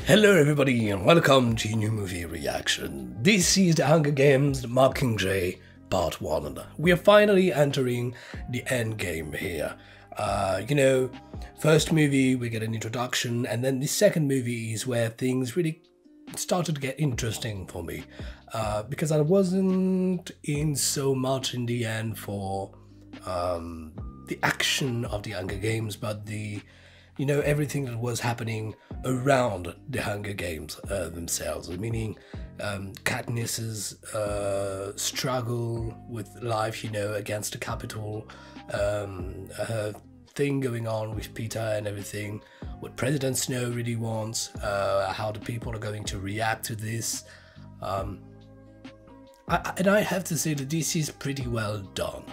Hello everybody and welcome to new movie reaction. This is The Hunger Games, The Mockingjay Part 1. We are finally entering the end game here. First movie we get an introduction, and then the second movie is where things really started to get interesting for me. Because I wasn't in so much in the end for the action of the Hunger Games, but everything that was happening around the Hunger Games themselves, meaning Katniss's struggle with life, against the Capitol, her thing going on with Peter and everything, what President Snow really wants, how the people are going to react to this. I have to say that this is pretty well done.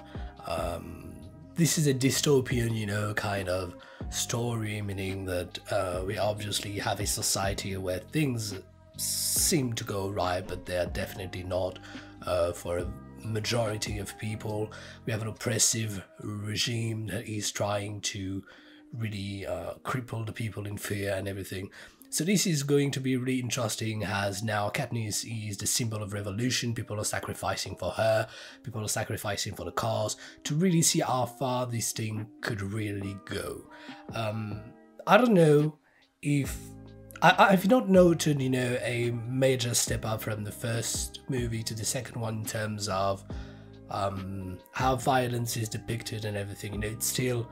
This is a dystopian, kind of story, meaning that we obviously have a society where things seem to go right, but they are definitely not for a majority of people. We have an oppressive regime that is trying to really cripple the people in fear and everything. So this is going to be really interesting, as now Katniss is the symbol of revolution. People are sacrificing for her, people are sacrificing for the cause, to really see how far this thing could really go. I don't know if I've not noted, a major step up from the first movie to the second one in terms of how violence is depicted and everything. It's still...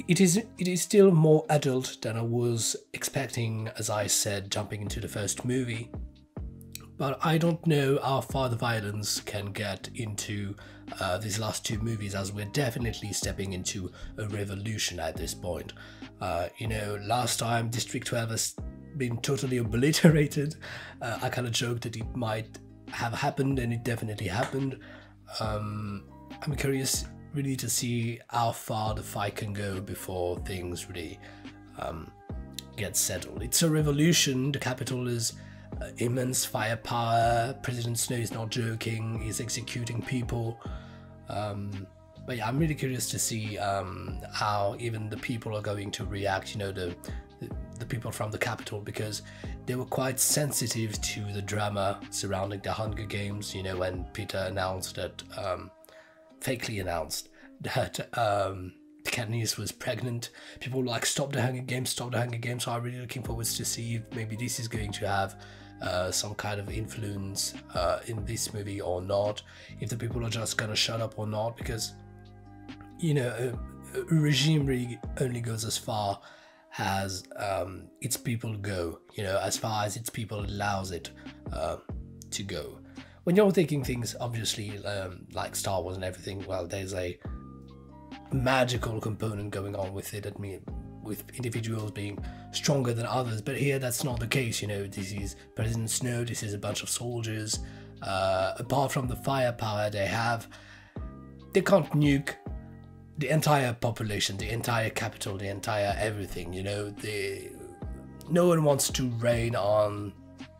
It is still more adult than I was expecting, as I said, jumping into the first movie. But I don't know how far the violence can get into these last two movies, as we're definitely stepping into a revolution at this point. Last time District 12 has been totally obliterated. I kind of joked that it might have happened, and it definitely happened. I'm curious really to see how far the fight can go before things really get settled. It's a revolution. The Capitol is immense firepower. President Snow is not joking. He's executing people. But yeah, I'm really curious to see how even the people are going to react, the people from the Capitol, because they were quite sensitive to the drama surrounding the Hunger Games, when Peter announced that fakely announced that Katniss was pregnant. People were like, stop the Hunger Games, stop the Hunger Games. So I'm really looking forward to see if maybe this is going to have some kind of influence in this movie or not, if the people are just gonna shut up or not, because a regime really only goes as far as its people go, as far as its people allows it to go. When you're taking things, obviously, like Star Wars and everything, well, there's a magical component going on with it, with individuals being stronger than others. But here, that's not the case, This is President Snow, this is a bunch of soldiers. Apart from the firepower they have, they can't nuke the entire population, the entire capital, the entire everything, no one wants to rain on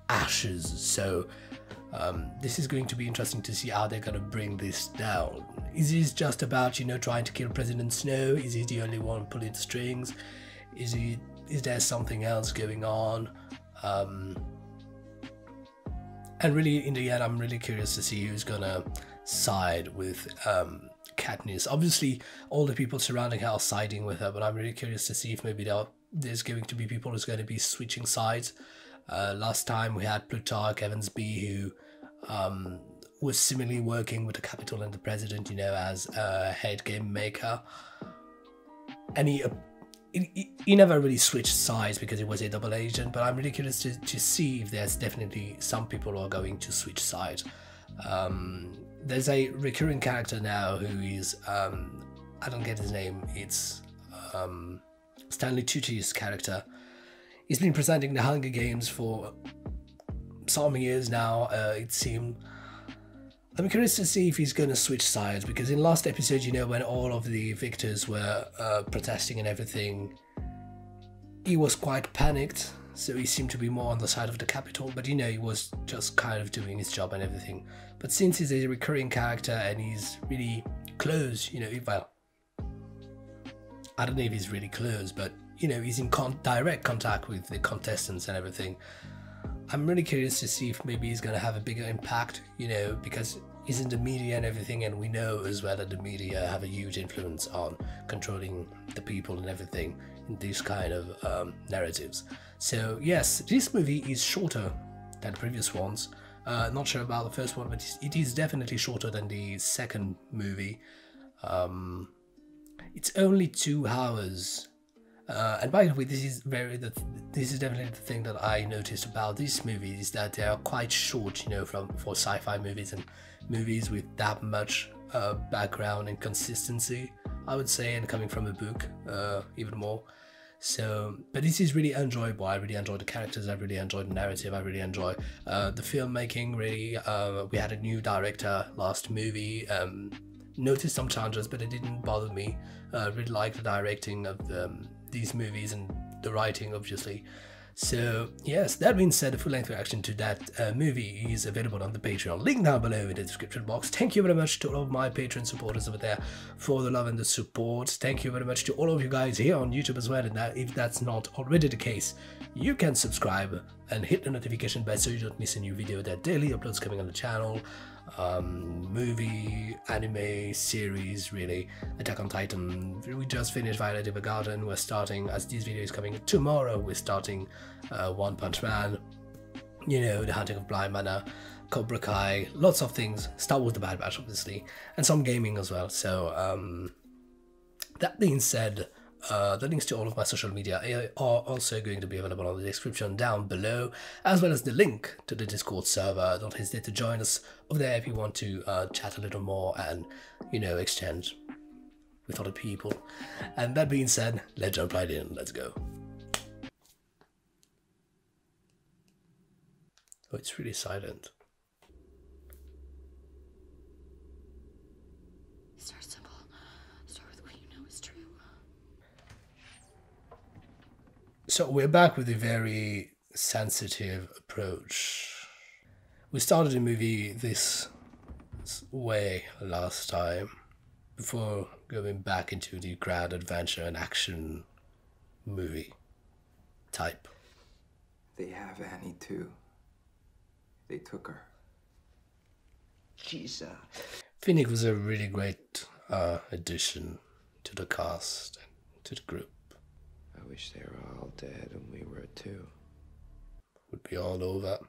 ashes, so... this is going to be interesting to see how they're going to bring this down. Is this just about, trying to kill President Snow? Is he the only one pulling the strings? Is there something else going on? And really, in the end, I'm really curious to see who's going to side with Katniss. Obviously, all the people surrounding her are siding with her, but I'm really curious to see if maybe there's going to be people who's going to be switching sides. Last time we had Plutarch Evansby, who was similarly working with the Capitol and the President, as a head game maker, and he never really switched sides because he was a double agent. But I'm really curious to see if there's definitely some people who are going to switch sides. There's a recurring character now who is I don't get his name. It's Stanley Tucci's character. He's been presenting the Hunger Games for some years now, it seemed. I'm curious to see if he's going to switch sides, because in last episode, when all of the victors were protesting and everything, he was quite panicked, so he seemed to be more on the side of the Capitol, but he was just kind of doing his job and everything. But since he's a recurring character and he's really close, well, I don't know if he's really close, but you know, he's in direct contact with the contestants and everything. I'm really curious to see if maybe he's going to have a bigger impact, you know, because he's in the media and everything, and we know as well that the media have a huge influence on controlling the people and everything in these kind of narratives. So yes, this movie is shorter than previous ones. Not sure about the first one, but it is definitely shorter than the second movie. It's only 2 hours. And by the way, this is definitely the thing that I noticed about this movie, is that they are quite short, you know, for sci-fi movies and movies with that much background and consistency, I would say, and coming from a book even more. So, but this is really enjoyable. I really enjoy the characters, I really enjoy the narrative, I really enjoy the filmmaking, really. We had a new director last movie. Noticed some challenges, but it didn't bother me. Really like the directing of these movies and the writing, obviously. So yes, that being said, a full-length reaction to that movie is available on the Patreon, link down below in the description box. Thank you very much to all of my Patreon supporters over there for the love and the support. Thank you very much to all of you guys here on YouTube as well, and if that's not already the case, you can subscribe and hit the notification bell so you don't miss a new video. There are daily uploads coming on the channel. Movie, anime, series, really. Attack on Titan, we just finished Violet Evergarden. We're starting, as this video is coming tomorrow, we're starting One Punch Man, you know, The Hunting of Bly Manor, Cobra Kai, lots of things, Star Wars The Bad Batch obviously, and some gaming as well. So that being said, the links to all of my social media are also going to be available in the description down below, as well as the link to the Discord server. Don't hesitate to join us over there if you want to chat a little more and, you know, exchange with other people. And that being said, let's jump right in. Let's go. Oh, it's really silent. Start simple. Start with what you know is true. So we're back with a very sensitive approach. We started the movie this way last time, before going back into the grand adventure and action movie type. They have Annie too. They took her. She's Phoenix was a really great addition to the cast and to the group. I wish they were all dead and we were too. Would be all over.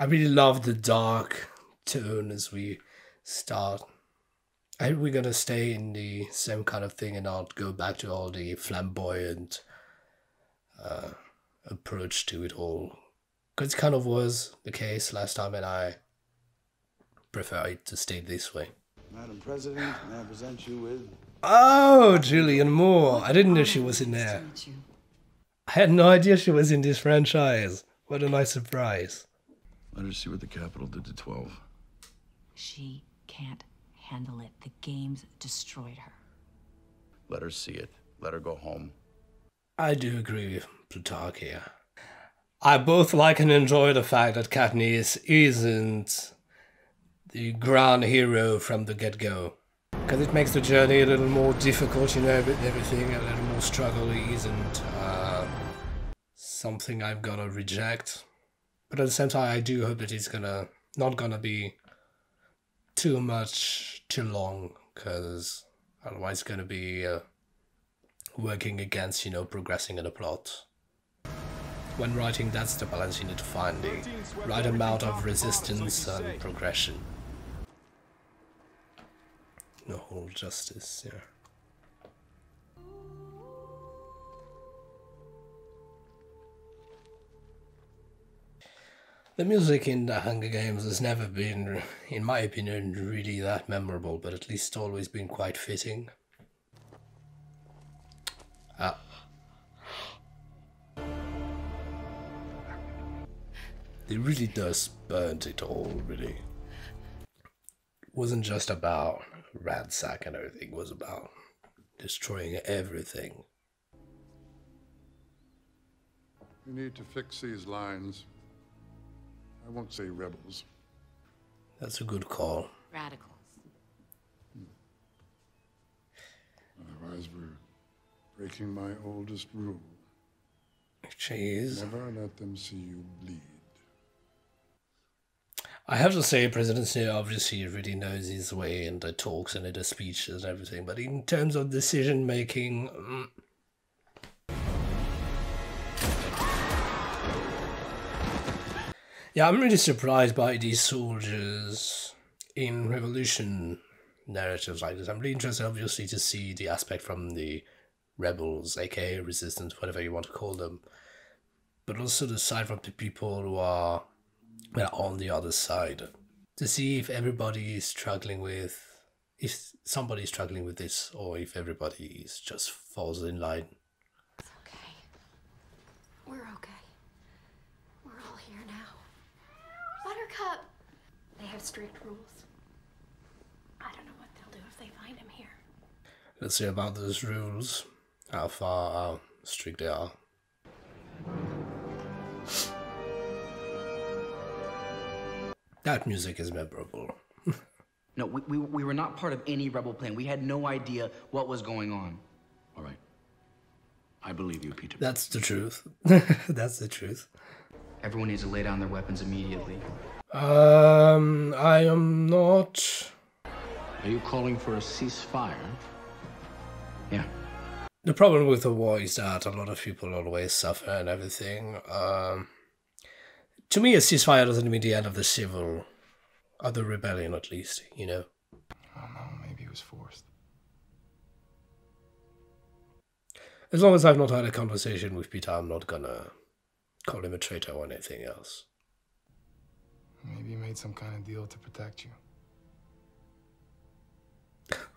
I really love the dark tone as we start. I hope we're gonna stay in the same kind of thing and not go back to all the flamboyant approach to it all. Because it kind of was the case last time, and I prefer it to stay this way. Madam President, may I present you with... Oh, Julianne Moore. I didn't know she was in there. I had no idea she was in this franchise. What a nice surprise. Let her see what the Capitol did to 12. She can't handle it. The games destroyed her. Let her see it. Let her go home. I do agree with Plutarch here. I both like and enjoy the fact that Katniss isn't the ground hero from the get-go. Because it makes the journey a little more difficult, you know, everything, a little more struggle. It isn't something I'm gonna reject. But at the same time, I do hope that it's not gonna be too much, too long, because otherwise it's gonna be working against, you know, progressing in the plot. When writing, that's the balance you need to find, the right amount of resistance and progression. No whole justice, yeah. The music in the Hunger Games has never been, in my opinion, really that memorable, but at least always been quite fitting. It really does burnt it all, really. It wasn't just about ransack and everything, it was about destroying everything. We need to fix these lines. I won't say rebels. That's a good call. Radicals. Otherwise, we're breaking my oldest rule. Jeez. Never let them see you bleed. I have to say, President Snow obviously really knows his way in the talks and in the speeches and everything, but in terms of decision making, yeah, I'm really surprised by these soldiers in revolution narratives like this. I'm really interested, obviously, to see the aspect from the rebels, aka resistance, whatever you want to call them, but also the side from the people who are, well, on the other side, to see if everybody is struggling with, if somebody is struggling with this, or if everybody is just falls in line. It's okay. We're okay. We're all here now. Buttercup! They have strict rules. I don't know what they'll do if they find him here. Let's see about those rules, how strict they are. That music is memorable. No, we were not part of any rebel plan. We had no idea what was going on. All right. I believe you, Peter. That's the truth. That's the truth. Everyone needs to lay down their weapons immediately. I am not. Are you calling for a ceasefire? Yeah. The problem with the war is that a lot of people always suffer and everything. To me, a ceasefire doesn't mean the end of the civil, or the rebellion at least, you know. I don't know, maybe it was forced. As long as I've not had a conversation with Peter, I'm not gonna call him a traitor or anything else. Maybe he made some kind of deal to protect you.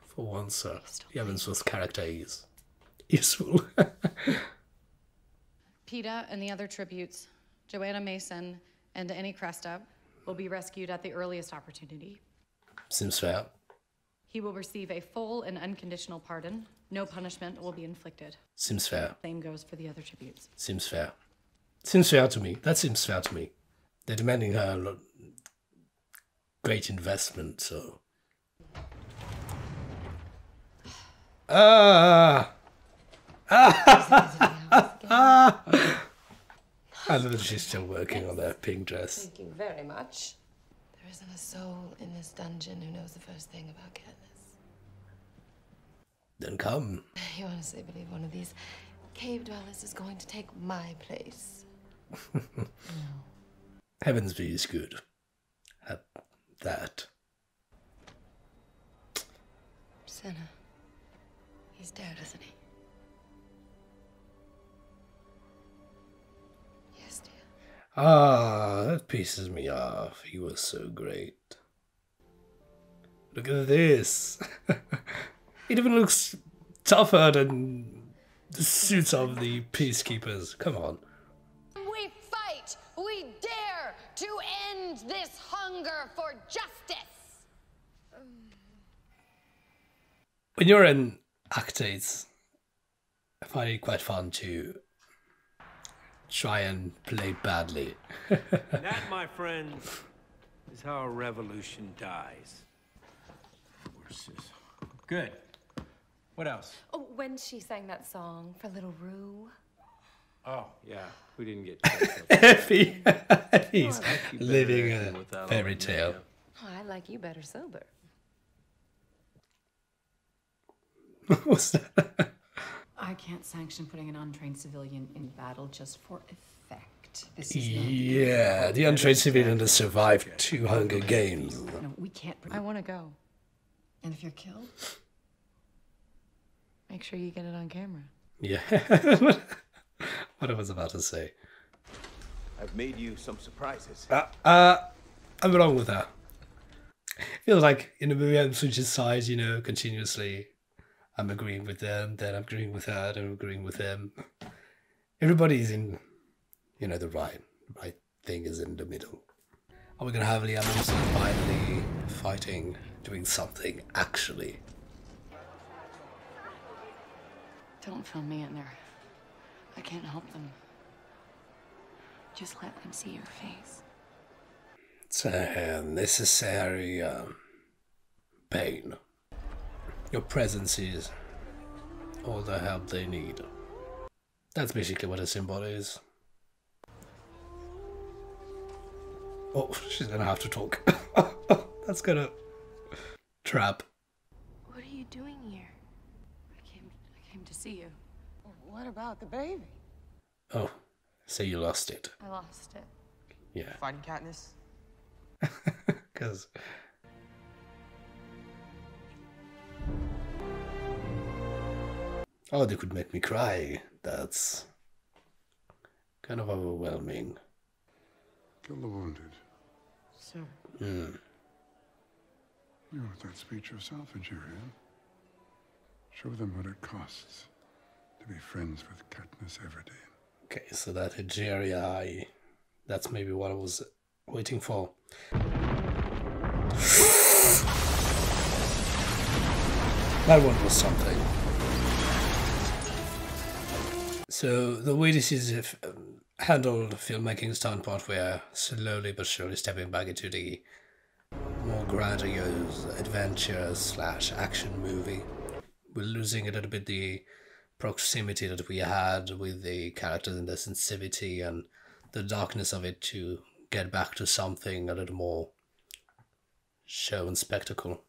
For once, Evansworth's character is useful. PETA and the other tributes, Joanna Mason and Annie Cresta, will be rescued at the earliest opportunity. Seems fair. He will receive a full and unconditional pardon. No punishment will be inflicted. Seems fair. Same goes for the other tributes. Seems fair. Seems fair to me. That seems fair to me. They're demanding her a lot, great investment, so. I love that she's still working on that pink dress. Thank you very much. There isn't a soul in this dungeon who knows the first thing about Katniss. Then come. You honestly believe one of these cave dwellers is going to take my place? No. Heavensby is good at that. Senna. He's dead, isn't he? Yes, dear. Ah, that pisses me off. He was so great. Look at this. It even looks tougher than the suits of the peacekeepers. Come on. We fight! We dare to end this hunger for justice! When you're an actor, I find it quite fun to try and play badly. That, my friends, is how a revolution dies. Horses. Good. What else? Oh, when she sang that song for Little Rue. Oh, yeah. We didn't get He's living a fairy tale. Oh, I like you better sober. What's that? I can't sanction putting an untrained civilian in battle just for effect. This is Yeah, the untrained civilian has survived 2 Hunger Games. no, we can't. I want to go. And if you're killed, Make sure you get it on camera. Yeah. What I was about to say. I've made you some surprises. I'm wrong with that. Feels like in the movie I'm switching sides, you know, continuously. I'm agreeing with them, then I'm agreeing with her, then I'm agreeing with them. Everybody's in, you know, the right thing is in the middle. Are we gonna have Liam finally fighting, doing something actually? Don't film me in there. I can't help them. Just let them see your face. It's a necessary pain. Your presence is all the help they need. That's basically what a symbol is. Oh, she's gonna have to talk. That's gonna trap. What are you doing here? I came to see you. What about the baby? Oh, so you lost it. I lost it. Yeah. Fighting Katniss? Because... Oh, they could make me cry. That's kind of overwhelming. Kill the wounded. Sir. Mm. You wrote that speech yourself, Adrian. Show them what it costs to be friends with Katniss Everdeen. Okay, so that Egeria, that's maybe what I was waiting for. That one was something. So the way this is handled, filmmaking standpoint, we're slowly but surely stepping back into the more grandiose adventure / action movie. We're losing a little bit the proximity that we had with the characters and the sensitivity and the darkness of it to get back to something a little more show and spectacle.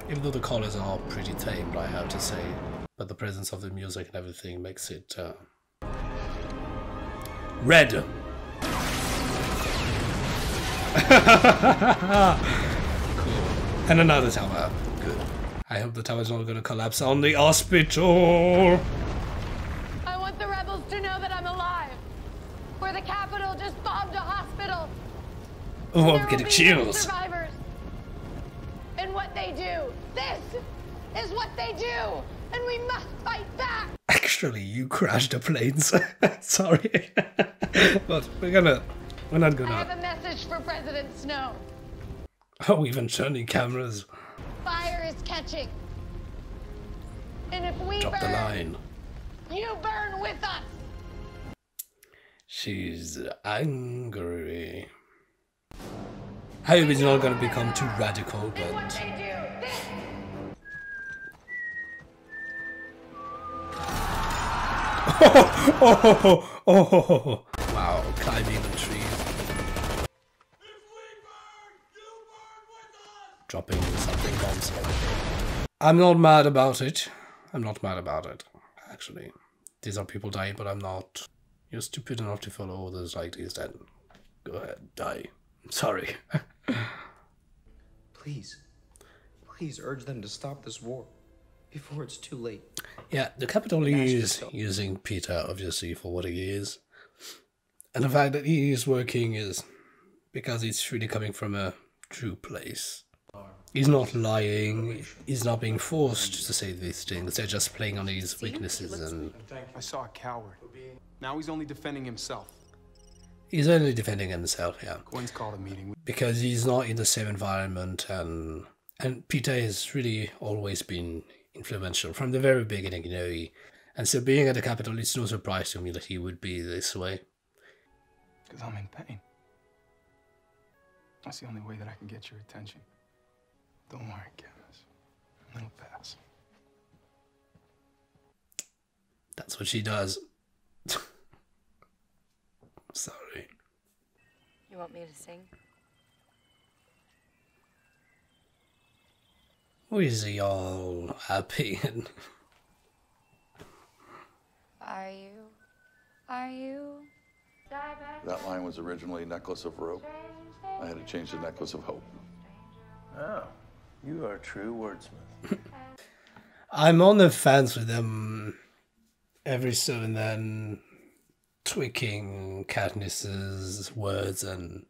Even though the colors are pretty tame, I have to say, but the presence of the music and everything makes it red. Cool. And another tower. Good. I hope the tower's not going to collapse on the hospital. I want the rebels to know that I'm alive. Where the Capitol just bombed a hospital. Oh, There I'm getting will be no chills. survivors. And what they do. This is what they do. And we must fight back. Actually, you crashed the planes. Sorry. But we're not I have gonna... a message for President Snow. Oh, even turning cameras. Fire is catching. And if we Drop the burn, line. you burn with us. She's angry. I hope it's not gonna become too radical, but... Oh, wow, climbing the trees. Dropping something bombs. I'm not mad about it. I'm not mad about it, actually. These are people dying, but I'm not. You're stupid enough to follow orders like this, then go ahead, die. I'm sorry. Please urge them to stop this war before it's too late. Yeah, the Capitol is using Peter, obviously, for what he is. And the fact that he is working is because it's really coming from a true place. He's not lying, he's not being forced to say these things, they're just playing on his weaknesses and... I saw a coward. Now he's only defending himself. He's only defending himself, yeah. Gwen's called a meeting. Because he's not in the same environment, and Peter has really always been influential from the very beginning, you know. And so being at the Capitol, it's no surprise to me that he would be this way. Because I'm in pain. That's the only way that I can get your attention. Don't worry, Candace. It'll pass. That's what she does. Sorry. You want me to sing? Or is he all happy and... Are you? Are you? That line was originally Necklace of Rope. I had to change to Necklace of Hope. Oh, you are a true wordsmith. I'm on the fence with them every so and then, tweaking Katniss's words and...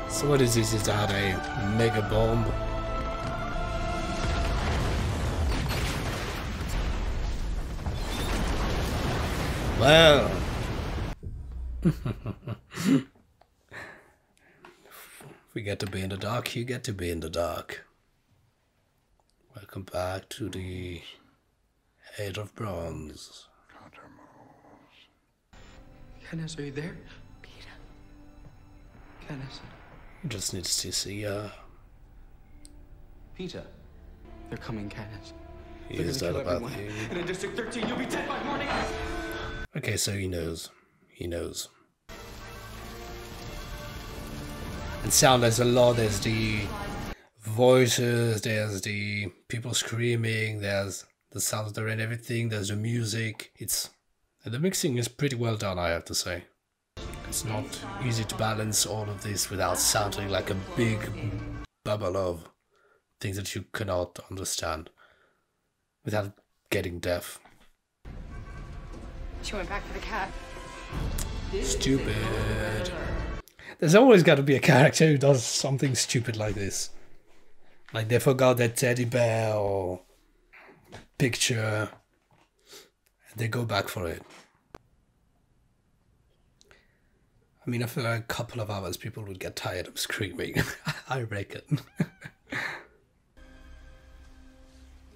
So what is this? Is that a mega bomb? Well... If we get to be in the dark, you get to be in the dark. Welcome back to the Head of Bronze. Candace, are you there? Peter. Candace. You just need to see Peter. They're coming, Candace. Is that about you? And in District 13, you'll be dead by morning. Okay, so he knows. He knows. And sound, there's a lot. There's the voices, there's the people screaming, there's the sounds there and everything, there's the music. And the mixing is pretty well done, I have to say. It's not easy to balance all of this without sounding like a big bubble of things that you cannot understand without getting deaf. She went back for the cat. Stupid. There's always got to be a character who does something stupid like this. Like they forgot their teddy bear or picture, and they go back for it. I mean, after a couple of hours, people would get tired of screaming. I reckon.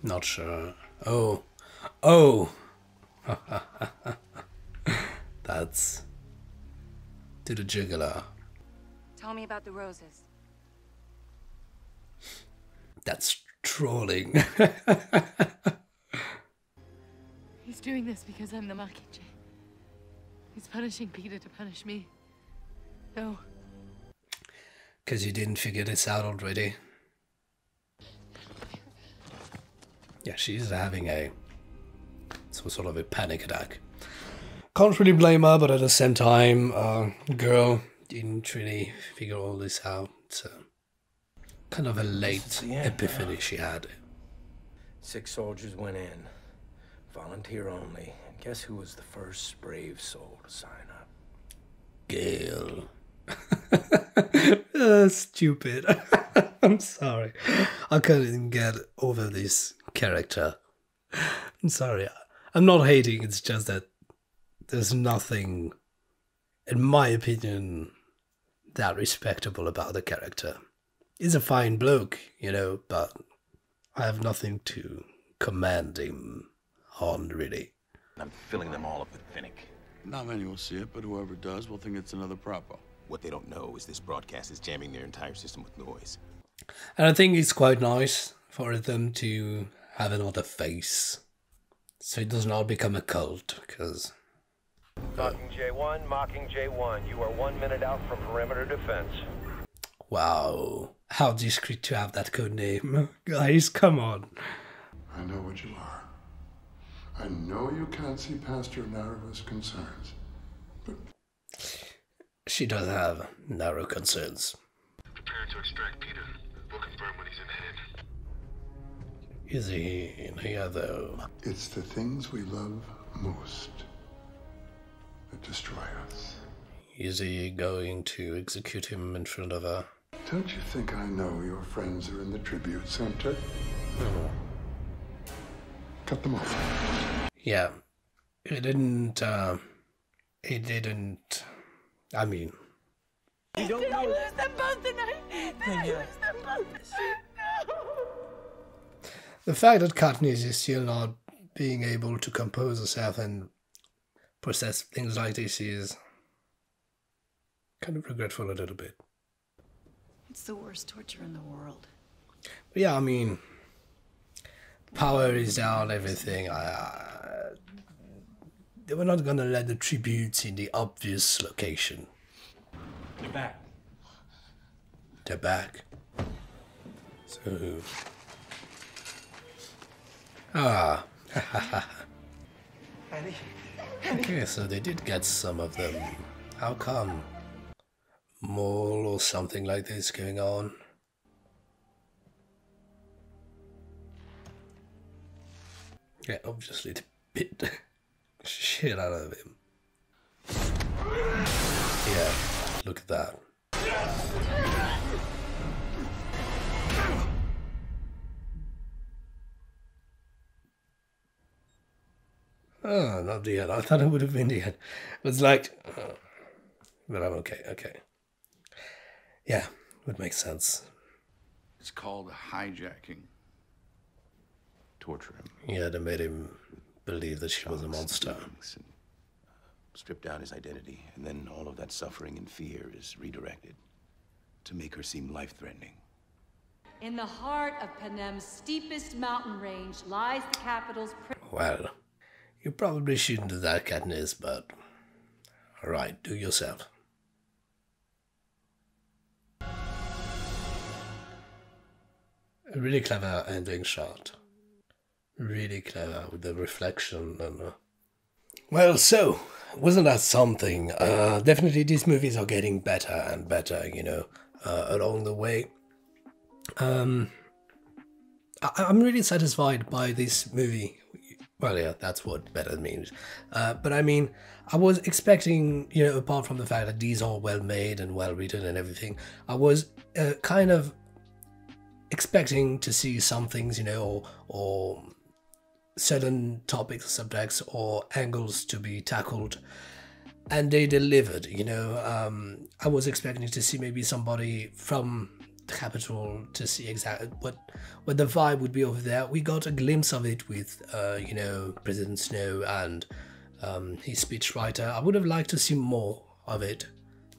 Not sure. Oh. That's to the jugular. Tell me about the roses. That's trolling. He's doing this because I'm the Mockingjay. He's punishing Peter to punish me. No. Because you didn't figure this out already. Yeah, she's having some sort of a panic attack. Can't really blame her, but at the same time, girl didn't really figure all this out. So kind of a late epiphany she had. 6 soldiers went in, volunteer only. And guess who was the first brave soul to sign up? Gale. Stupid. I'm sorry. I can't even get over this character. I'm sorry. I'm not hating, it's just that there's nothing, in my opinion, that respectable about the character. He's a fine bloke, you know, but I have nothing to commend him on, really. I'm filling them all up with Finnick. Not many will see it, but whoever does will think it's another propo. What they don't know is this broadcast is jamming their entire system with noise. And I think it's quite nice for them to have another face, so it does not become a cult, because... Mockingjay 1, Mockingjay 1. You are 1 minute out from perimeter defense. Wow. How discreet to have that code name. Guys, come on. I know what you are. I know you can't see past your narrowest concerns. But she does have narrow concerns. Prepare to extract Peter. We'll confirm when he's in hand. Is he in here, though? It's the things we love most that destroy us. Is he going to execute him in front of her? Don't you think I know your friends are in the tribute center? No. Cut them off. Yeah. It didn't, I mean... You don't know. I lose them both tonight. Did I lose them both? No. The fact that Katniss is still not being able to compose herself and process things like this is kind of regretful a little bit. It's the worst torture in the world. But yeah, I mean, power is down, everything. They were not gonna let the tributes in the obvious location. They're back. They're back. So... Ah. Okay, so they did get some of them. How come? Mole or something like this going on? Yeah, obviously to bit the shit out of him. Yeah, look at that. Oh, not the end. I thought it would have been the end. It was like, but I'm okay, okay. Yeah, would make sense. It's called hijacking. Torture him. Yeah, they made him believe that she was a monster. Strip down his identity, and then all of that suffering and fear is redirected to make her seem life-threatening. In the heart of Panem's steepest mountain range lies the capital's... Well, you probably shouldn't do that, Katniss, but... Alright, do yourself. A really clever ending shot. Really clever with the reflection and... Well, so, wasn't that something? Definitely these movies are getting better and better, you know, along the way. I'm really satisfied by this movie. Well, yeah, that's what better means. But I mean, I was expecting, you know, apart from the fact that these are well made and well written and everything, I was kind of expecting to see some things, you know, or certain topics, subjects, or angles to be tackled, and they delivered, you know. I was expecting to see maybe somebody from the capital to see exactly what the vibe would be over there. We got a glimpse of it with, you know, President Snow and his speechwriter. I would have liked to see more of it,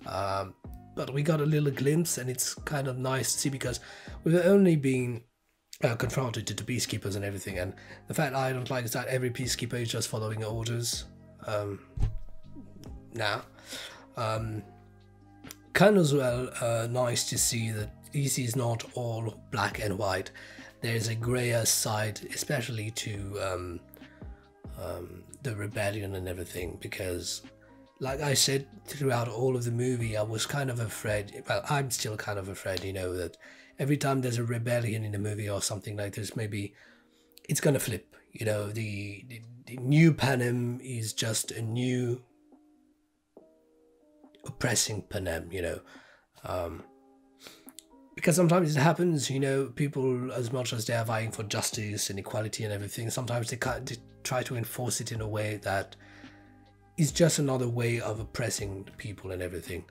but we got a little glimpse, and it's kind of nice to see because we've only been confronted to the peacekeepers and everything, and the fact I don't like is that every peacekeeper is just following orders. Kind of as well nice to see that this is not all black and white. There's a grayer side, especially to the rebellion and everything, because like I said throughout all of the movie, I was kind of afraid, well, I'm still kind of afraid, you know, that every time there's a rebellion in a movie or something like this, maybe it's gonna flip. You know, the new Panem is just a new oppressing Panem, you know. Because sometimes it happens, you know, people, as much as they're vying for justice and equality and everything, sometimes they try to enforce it in a way that is just another way of oppressing people and everything.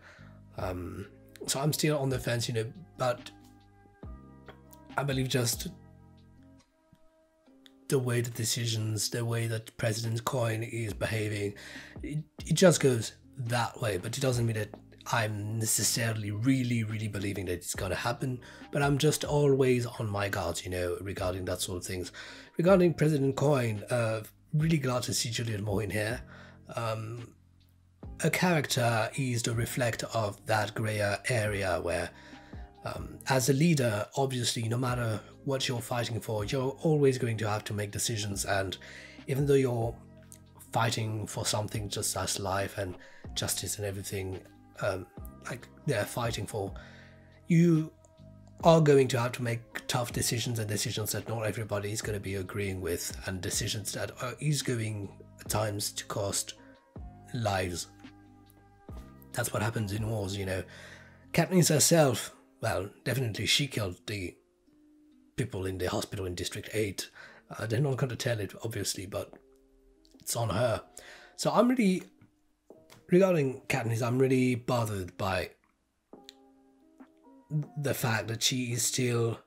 So I'm still on the fence, you know, but I believe just the way the decisions, the way that President Coin is behaving, it just goes that way. But it doesn't mean that I'm necessarily really believing that it's gonna happen, but I'm just always on my guard, you know, regarding that sort of things. Regarding President Coin, really glad to see Julianne Moore in here. A character is the reflect of that grayer area where as a leader, obviously, no matter what you're fighting for, you're always going to have to make decisions, and even though you're fighting for something just as life and justice and everything, like they're fighting for, you are going to have to make tough decisions, and decisions that not everybody is going to be agreeing with, and decisions that is going at times to cost lives. That's what happens in wars, you know. Katniss herself, well, definitely she killed the people in the hospital in District 8. They're not going to tell it, obviously, but it's on her. So I'm really, regarding Katniss, I'm really bothered by the fact that she is still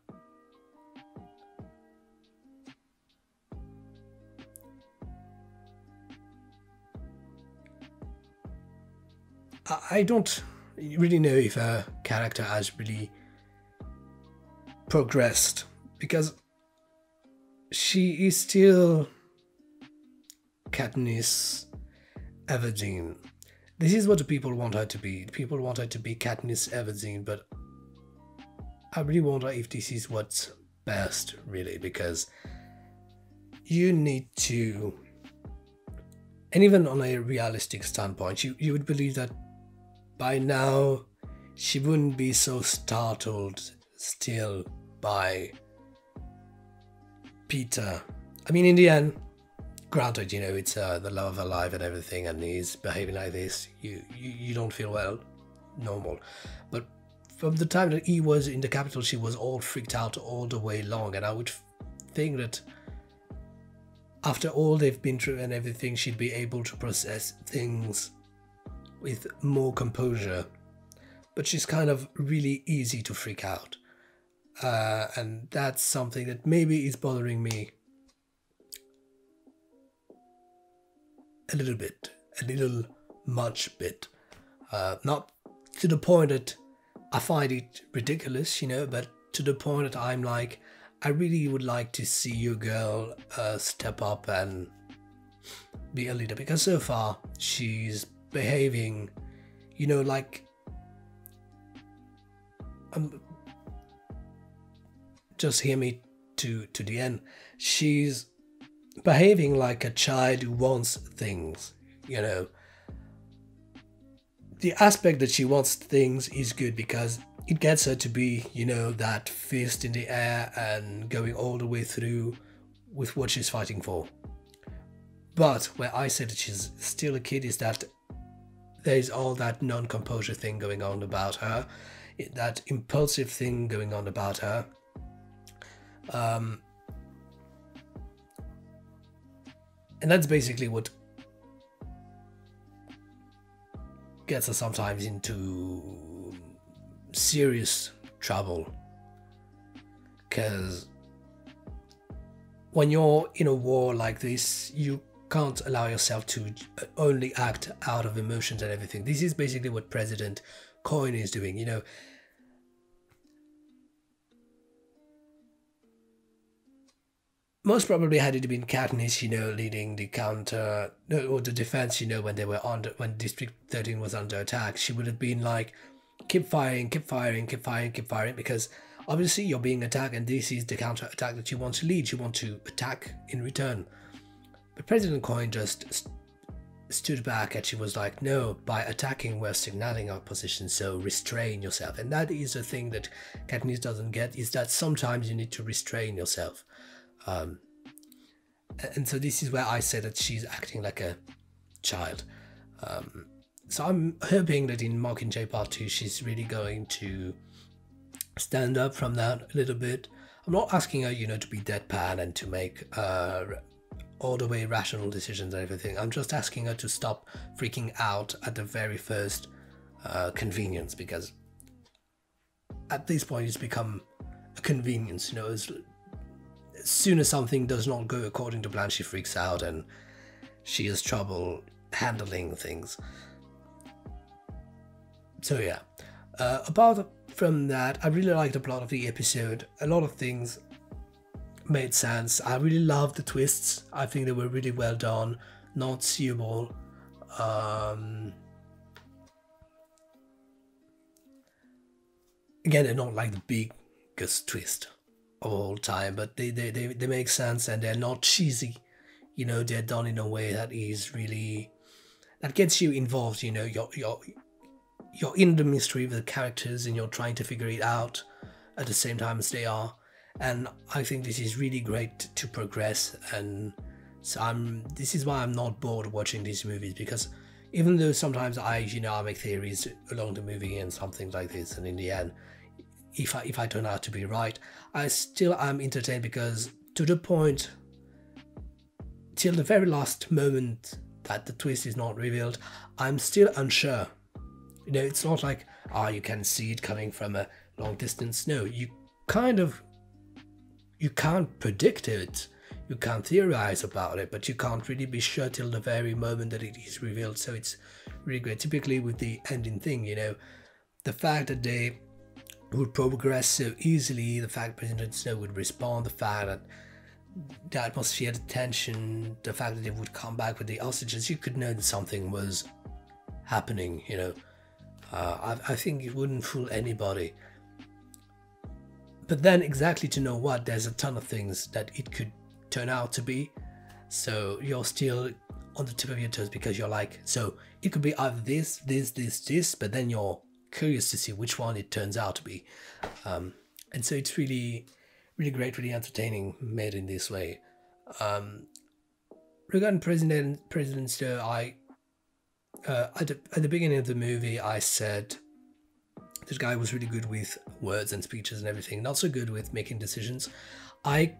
I don't really know if her character has really progressed, because she is still Katniss Everdeen. This is what the people want her to be. People want her to be Katniss Everdeen, but I really wonder if this is what's best, really, because you need to, and even on a realistic standpoint, you would believe that by now she wouldn't be so startled still by Peter. I mean, in the end, granted, you know, it's the love of her life and everything, and he's behaving like this, you don't feel, well, normal. But from the time that he was in the capital, she was all freaked out all the way long, and I would think that after all they've been through and everything, she'd be able to process things with more composure. But she's kind of really easy to freak out, and that's something that maybe is bothering me a little bit, a little much bit. Not to the point that I find it ridiculous, you know, but to the point that I'm like, I really would like to see your girl step up and be a leader, because so far she's behaving, you know, like just hear me to the end. She's behaving like a child who wants things, you know. The aspect that she wants things is good because it gets her to be, you know, that fist in the air and going all the way through with what she's fighting for. But where I said that she's still a kid is that there's all that non-composure thing going on about her, that impulsive thing going on about her. And that's basically what gets her sometimes into serious trouble. Because when you're in a war like this, you can't allow yourself to only act out of emotions and everything. This is basically what President Coin is doing, you know. Most probably had it been Katniss, you know, leading the counter or the defense, you know, when they were when District 13 was under attack, she would have been like, keep firing, keep firing, keep firing, keep firing, because obviously you're being attacked and this is the counter attack that you want to lead. You want to attack in return. But President Coin just stood back and she was like, no, by attacking we're signaling our position, so restrain yourself. And that is a thing that Katniss doesn't get, is that sometimes you need to restrain yourself. And so this is where I say that she's acting like a child. So I'm hoping that in Mockingjay Part 2 she's really going to stand up from that a little bit. I'm not asking her, you know, to be deadpan and to make all the way rational decisions and everything. I'm just asking her to stop freaking out at the very first convenience, because at this point it's become a convenience, you know. As soon as something does not go according to plan, she freaks out and she has trouble handling things. So yeah, apart from that, I really liked the plot of the episode. A lot of things made sense. I really loved the twists. I think they were really well done, not seeable. Again, they're not like the biggest twist of all time, but they make sense and they're not cheesy. You know, they're done in a way that is really, that gets you involved. You know, you're in the mystery of the characters and you're trying to figure it out at the same time as they are. And I think this is really great to progress, and so this is why I'm not bored watching these movies, because even though sometimes I make theories along the movie and something like this, and in the end, if I turn out to be right, I still am entertained, because to the point, till the very last moment that the twist is not revealed, I'm still unsure. You know, it's not like, you can see it coming from a long distance. No, you can't predict it, you can't theorize about it, but you can't really be sure till the very moment that it is revealed. So it's really great. Typically with the ending thing, you know, the fact that they would progress so easily, the fact President Snow would respond, the fact that the atmosphere, the tension, the fact that they would come back with the hostages, you could know that something was happening, you know. I think it wouldn't fool anybody. But then exactly to know what, there's a ton of things that it could turn out to be. So you're still on the tip of your toes, because you're like, so it could be either this, but then you're curious to see which one it turns out to be. And so it's really, really great, really entertaining, made in this way. Regarding President Snow, at the beginning of the movie, I said this guy was really good with words and speeches and everything, not so good with making decisions. I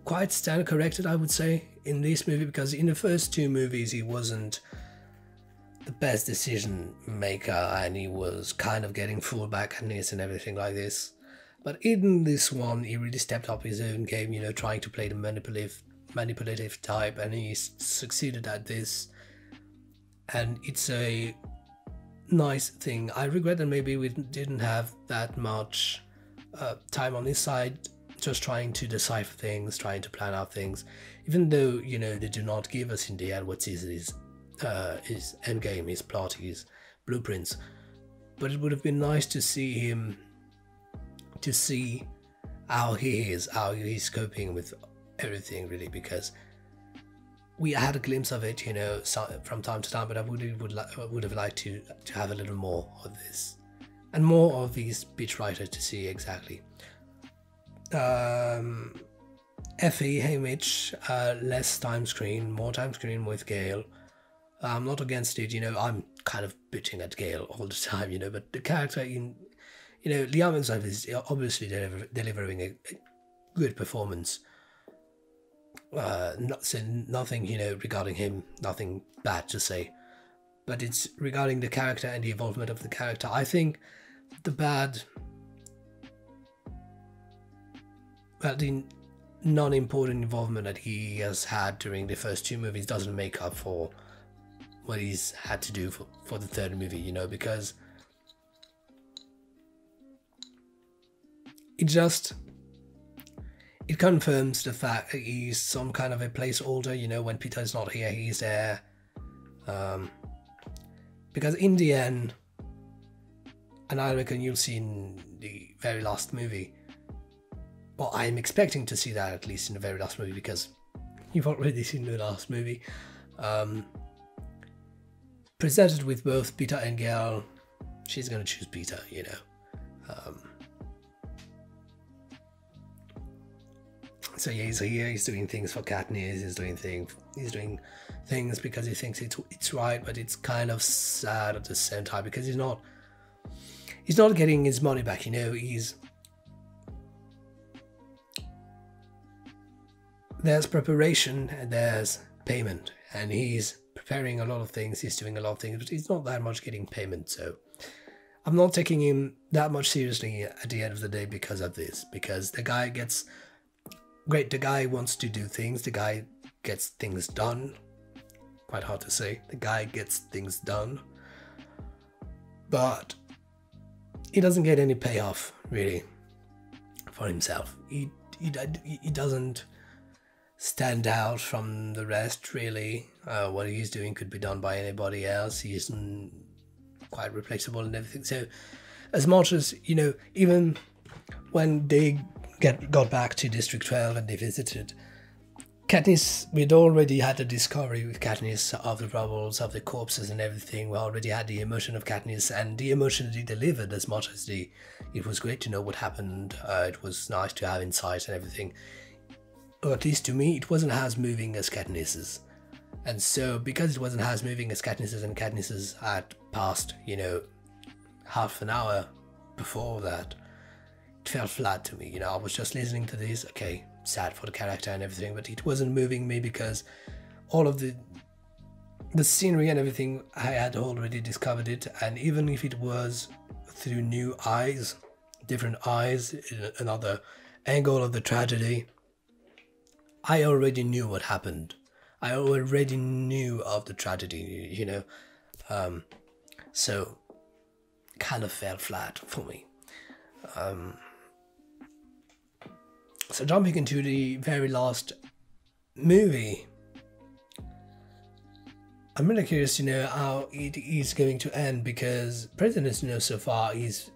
quite stand corrected, I would say, in this movie, because in the first two movies he wasn't the best decision maker and he was kind of getting fooled by Katniss and everything like this. But in this one, he really stepped up his own game, you know, trying to play the manipulative type, and he succeeded at this. And it's a nice thing. I regret that maybe we didn't have that much time on this side, just trying to decipher things, trying to plan out things, even though, you know, they do not give us in the end what is his endgame, his plot, his blueprints. But it would have been nice to see him, to see how he is, how he's coping with everything, really, because we had a glimpse of it, you know, from time to time, but I would have liked to have a little more of this, and more of these beach writers to see exactly. Effie, hey Mitch, less time screen, more time screen with Gale. I'm not against it, you know, I'm kind of bitching at Gale all the time, you know, but the character in, you know, Liam himself is obviously delivering a good performance. Nothing, you know, regarding him, nothing bad to say, but it's regarding the character and the involvement of the character. I think the non-important involvement that he has had during the first two movies doesn't make up for what he's had to do for the third movie, you know, because it confirms the fact that he's some kind of a placeholder, you know, when Peter is not here, he's there. Because in the end, and I reckon you'll see in the very last movie, well, I'm expecting to see that at least in the very last movie, because you've already seen the last movie, presented with both Peter and Gale, she's gonna choose Peter, you know. So yeah, he's here, he's doing things for Katniss, he's doing things because he thinks it's right, but it's kind of sad at the same time, because he's not getting his money back, you know. There's preparation and there's payment, and he's preparing a lot of things, he's doing a lot of things, but he's not that much getting payment, so I'm not taking him that much seriously at the end of the day because of this, because the guy gets great, the guy wants to do things, the guy gets things done, quite hard to say, the guy gets things done, but he doesn't get any payoff, really, for himself. He doesn't stand out from the rest, really. What he's doing could be done by anybody else. He isn't quite replaceable and everything. So as much as, you know, even when they got back to District 12 and they visited Katniss, we'd already had a discovery with Katniss of the rubbles, of the corpses and everything. We already had the emotion of Katniss, and the emotion that he delivered, as much as it was great to know what happened, it was nice to have insight and everything, or at least to me, it wasn't as moving as Katniss's. And so, because it wasn't as moving as Katniss's, and Katniss's had passed, you know, half an hour before that, it felt flat to me, you know. I was just listening to this, okay, sad for the character and everything, but it wasn't moving me because all of the scenery and everything, I had already discovered it, and even if it was through new eyes, different eyes, another angle of the tragedy, I already knew what happened. I already knew of the tragedy, you know, so kind of fell flat for me. So jumping into the very last movie, I'm really curious to know how it is going to end, because President, you know, so far he's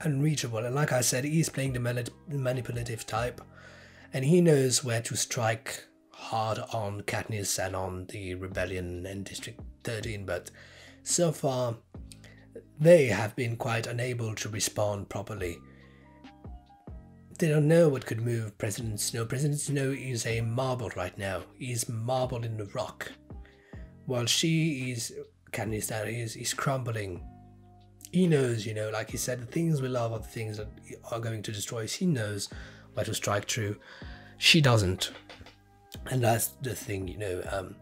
unreachable, and like I said, he's playing the manipulative type, and he knows where to strike hard on Katniss and on the rebellion in District 13, but so far they have been quite unable to respond properly. They don't know what could move President Snow. President Snow is a marble right now. He's marble in the rock. While Katniss is crumbling. He knows, you know, like he said, the things we love are the things that are going to destroy us. He knows where to strike true. She doesn't. And that's the thing, you know.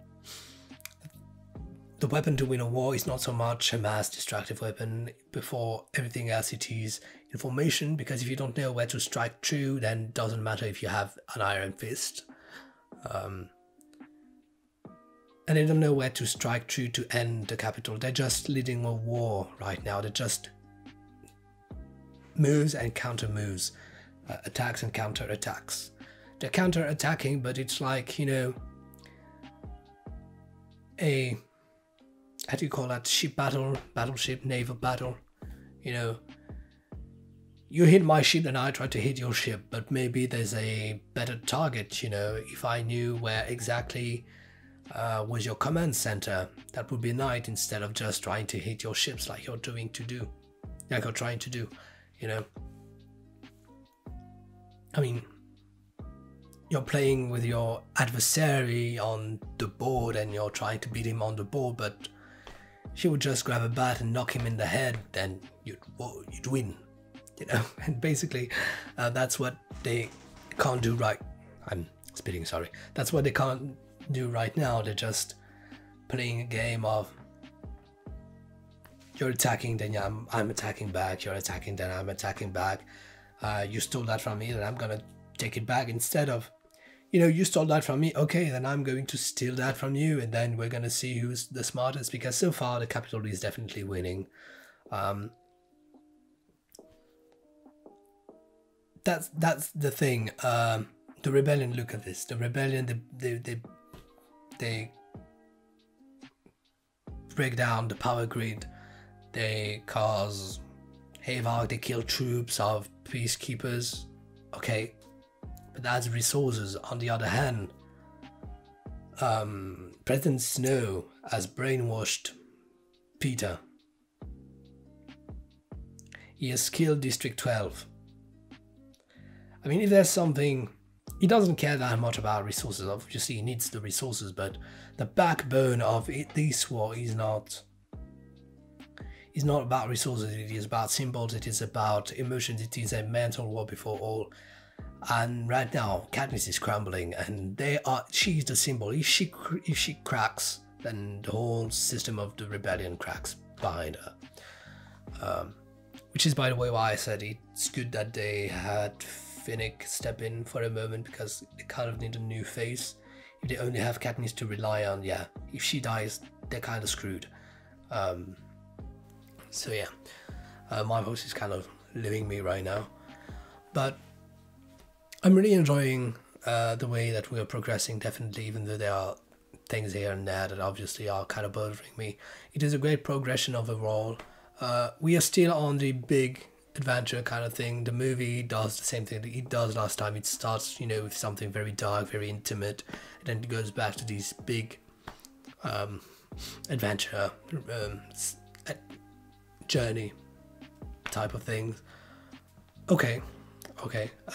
The weapon to win a war is not so much a mass destructive weapon. Before everything else, it is information, because if you don't know where to strike true, then it doesn't matter if you have an iron fist. and they don't know where to strike true to end the capital. They're just leading a war right now. They're just moves and counter moves, attacks and counter attacks. They're counter attacking, but it's like, you know, a, how do you call that, ship battle, battleship, naval battle. You know, you hit my ship and I try to hit your ship, but maybe there's a better target. You know, if I knew where exactly was your command center, that would be nice, instead of just trying to hit your ships like you're trying to do, you know. I mean, you're playing with your adversary on the board and you're trying to beat him on the board, but if you would just grab a bat and knock him in the head, then you'd win, you know. And basically that's what they can't do right. I'm spitting, sorry. That's what they can't do right now. They're just playing a game of, you're attacking, then I'm attacking back, you're attacking, then I'm attacking back. You stole that from me, then I'm gonna take it back, instead of, you know, you stole that from me, okay, then I'm going to steal that from you, and then we're gonna see who's the smartest, because so far the capital is definitely winning. That's the thing. The rebellion, look at this. The rebellion, they break down the power grid. They cause havoc. They kill troops of peacekeepers. Okay, but that's resources. On the other hand, President Snow has brainwashed Peter. He has killed District 12. I mean, if there's something, he doesn't care that much about resources. Obviously, he needs the resources, but the backbone of this war is not about resources. It is about symbols. It is about emotions. It is a mental war before all. And right now, Katniss is crumbling, and she's the symbol. If she cracks, then the whole system of the rebellion cracks behind her. Which is, by the way, why I said it's good that they had Finnick step in for a moment, because they kind of need a new face. If they only have Katniss to rely on, yeah, if she dies, they're kind of screwed. So yeah, my voice is kind of leaving me right now, but I'm really enjoying the way that we're progressing, definitely, even though there are things here and there that obviously are kind of bothering me. It is a great progression overall. We are still on the big adventure kind of thing. The movie does the same thing that it does last time. It starts, you know, with something very dark, very intimate, and then it goes back to these big adventure journey type of things. Okay.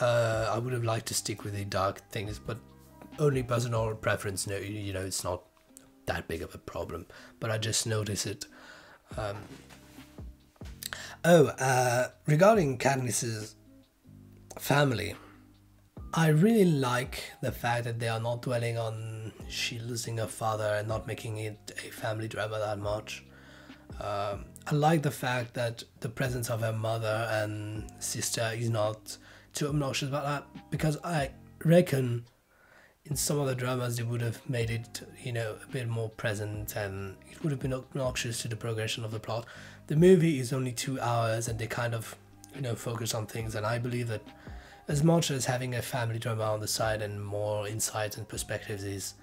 I would have liked to stick with the dark things, but only personal preference. No, you know, it's not that big of a problem, but I just notice it. Regarding Katniss's family, I really like the fact that they are not dwelling on she losing her father and not making it a family drama that much. I like the fact that the presence of her mother and sister is not too obnoxious about that, because I reckon in some other dramas they would have made it, you know, a bit more present, and it would have been obnoxious to the progression of the plot. The movie is only 2 hours and they kind of, you know, focus on things, and I believe that as much as having a family drama on the side and more insights and perspectives is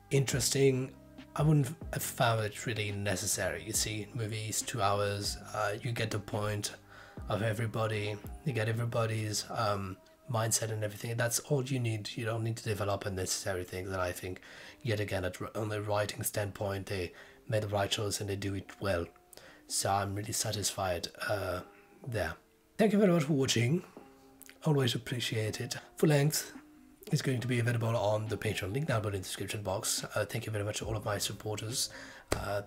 interesting, I wouldn't have found it really necessary. You see, movie is 2 hours, you get the point of everybody, you get everybody's mindset and everything. That's all you need. You don't need to develop unnecessary things, and I think, yet again, on the writing standpoint, they made the right choice and they do it well. So I'm really satisfied there. Thank you very much for watching. Always appreciate it. Full length is going to be available on the Patreon, link down below in the description box. Thank you very much to all of my supporters.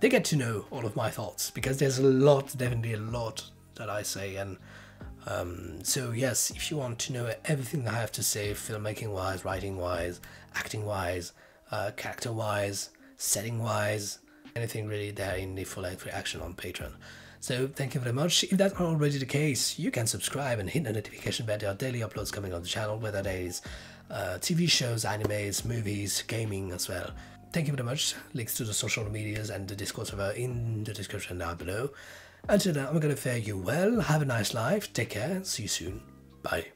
They get to know all of my thoughts, because there's a lot, definitely a lot that I say, and so yes, if you want to know everything that I have to say, filmmaking wise, writing wise, acting wise, character wise, setting wise, anything really, there in the full length reaction on Patreon. So thank you very much. If that's not already the case, you can subscribe and hit the notification bell. There are daily uploads coming on the channel, whether there is TV shows, animes, movies, gaming as well. thank you very much. Links to the social medias and the Discord server in the description down below. Until then, I'm going to fare you well. Have a nice life. Take care. See you soon. Bye.